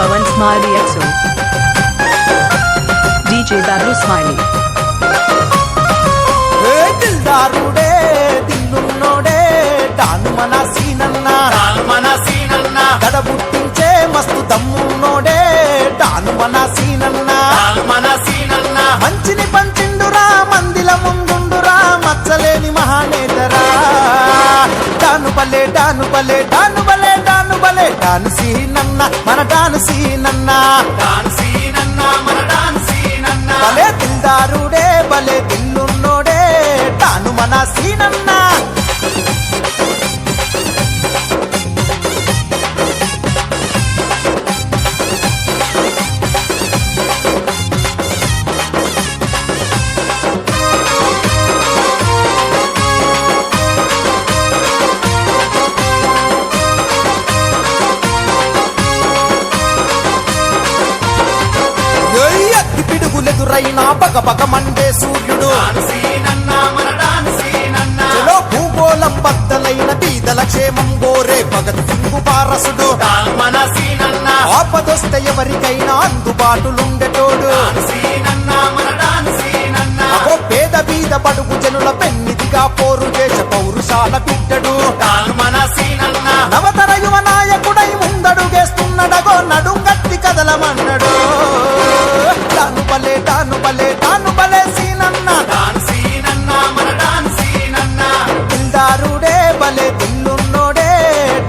Pawan Smiley XO DJ Bablu Smiley దిల్దారుడే దిల్లున్నోడే డాను మన సీనన్న గడబుట్టించే మస్తు దమ్మున్నోడే డాను మన సీనన్న మంచిని పంచిండురా మందిల ముందుండురా మచ్చలేని మహానేతరా డాను బలే డాను బలే డాను బలే డాను బలే డాను సీనన్న మన డాను సీనన్న బలే దిల్దారుడే బలే దిల్లున్నోడే డాను మన సీనన్న పిడుగులెదురైనా పగపగ మండే సూర్యుడు చలో భూగోళం బద్దలైన బీదల క్షేమం గోరే భగత్ సింగు పారసుడు ఆపదొస్తే ఎవరికైనా అందుబాటులుండేటోడు అగో పేద బీద బడుగు జనుల పెన్నిదిగా పోరు చేస పౌరుషాల బిడ్డడు నవతర యువ నాయకుడై ముందడుగేస్తున్నడగో నడుంగట్టి కదలమన్నడు డాను బలే డాను బలే డాను బలే సీనన్న దిల్దారుడే బలే దిల్లున్నోడే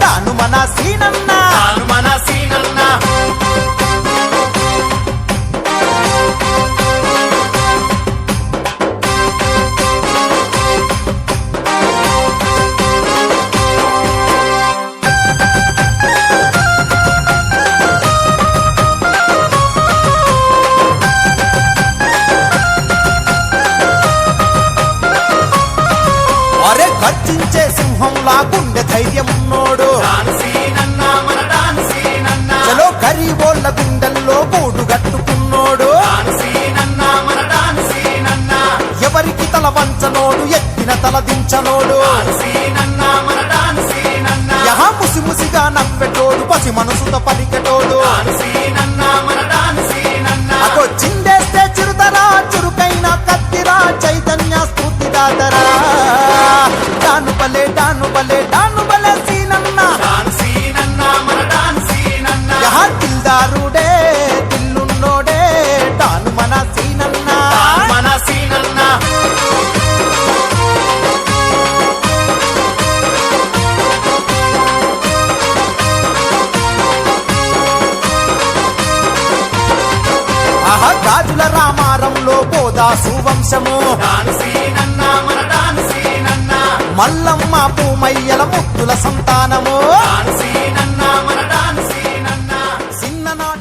డాను మన సీనన్న అరే గర్జించే సింహంలా గుండె ధైర్యమున్నోడు చలో గరీబోళ్ళ గుండెల్లో గూడు గట్టుకున్నోడు ఎవరికి తల వంచనోడు ఎత్తిన తల దించనోడు యహా ముసిముసిగా నవ్వెటోడు పసి మనసుతో పలికెటోడు అదో చిందేస్తే చిరుతరా చురుకైన కత్తిరా చైతన్య స్ఫూర్తిదాతరా డాను బలే డాను బలే డాను బలే సీనన్న యహా దిల్దారుడే దిల్లున్నోడే డాను మన సీనన్న ఆహా గాజుల రామారంలో బోధాసు వంశము మల్లమ్మ పూమయ్యల ముద్దుల సంతానము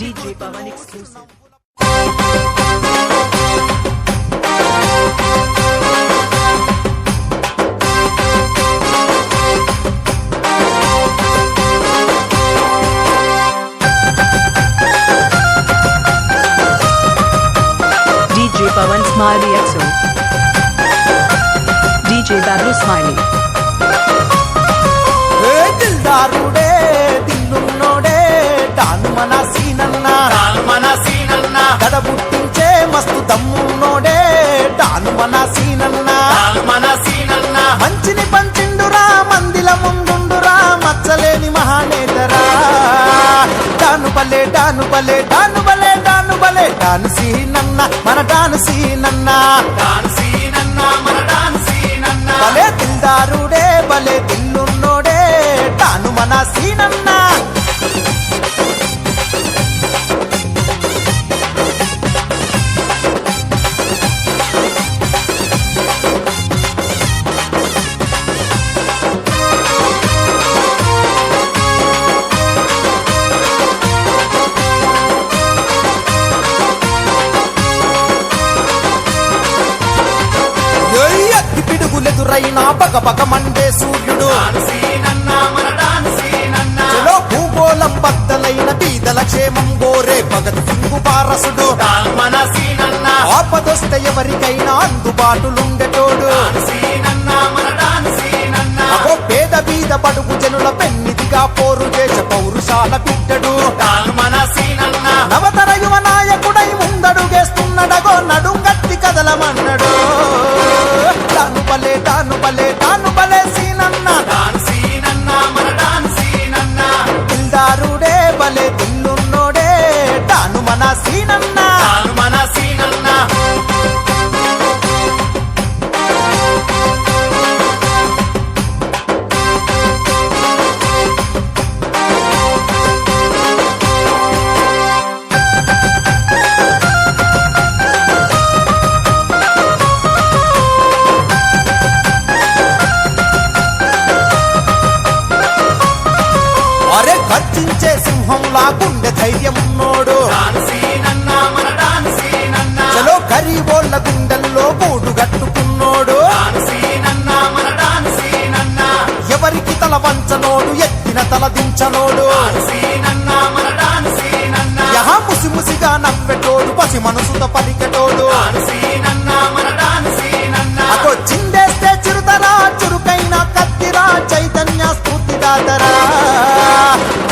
DJ Pawan exclusive DJ Pawan Smiley XO DJ Bablu Smiley దిల్దారుడే దిల్లున్నోడే డాను మన సీనన్న గడబుట్టించే మస్తు దమ్మున్నోడే డాను మన సీనన్న మంచిని పంచిండురా మందిల ముందుండురా మచ్చలేని మహానేతరా డాను బలే డాను బలే డాను బలే డాను బలే డాను సీనన్న మన డాను సీనన్న బలే దిల్దారుడే బలే దిల్లున్నోడే డాను మన సీనన్న పిడుగులెదురైనా పగపగ మండే సూర్యుడు చలో భూగోళం బద్దలైన బీదల క్షేమం గోరే భగత్ సింగు పారసుడు ఆపదొస్తే ఎవరికైనా అందుబాటులుండేటోడు అగో పేద బీద బడుగు జనుల పెన్నిదిగా పోరు దేశ పౌరుషాల బిడ్డడు తాను మన సీనన్న నవతర యువ నాయకుడై ముందడుగేస్తున్నడగో నడుంగట్టి కదలమన్నడు డాను బలే డాను బలే డాను బలే సీనన్న తాను సీనన్న మన డాను సీనన్న దిల్దారుడే బలే దిల్లున్నోడే డాను మన సీనన్న తాను మన సీనన్న అరే గర్జించే సింహంలా గుండె ధైర్యం ఉన్నోడు తాను సీనన్న మన డాను సీనన్న చలో గరీబోళ్ళ గుండెల్లో గూడు గట్టుకున్నోడు తాను సీనన్న మన డాను సీనన్న ఎవరికి తల వంచనోడు ఎత్తిన తల దించనోడు తాను సీనన్న మన డాను సీనన్న యహా ముసి ముసిగా నవ్వెటోడు పసి మనసుతో పలికెటోడు తాను సీనన్న మన డాను సీనన్న అదో చిందేస్తే చిరుతరా చురుకైన కత్తిరా చైతన్య స్ఫూర్తిదాతరా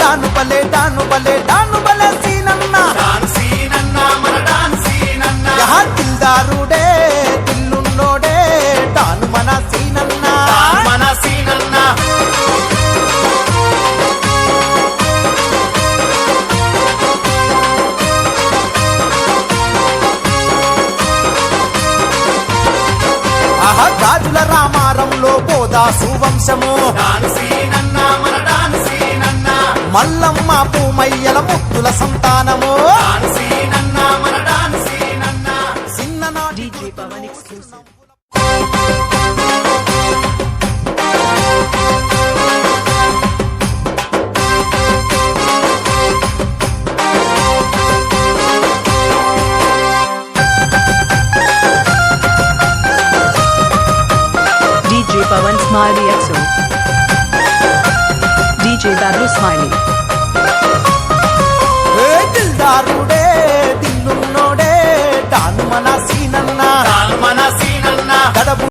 డాను బలే డాను బలే డాను బలే సీనన్న తాను సీనన్న మన డాను సీనన్న యహా దిల్దారుడే దిల్లున్నోడే డాను మన సీనన్న తాను మన సీనన్న ఆహా గాజుల రామారంలో బోదాసు వంశము తాను సీనన్న మన డాను సీనన్న మల్లమ్మ పూమయ్యల ముత్తుల సంతానము తాను సీనన్న మన డాను సీనన్న చిన్ననాటి DJ Pawan exclusive. DJ Pawan Smiley XO. DJ Darru Smiley. ఏ దిల్దారుడే దిల్లున్నోడే డాను మన సీనన్న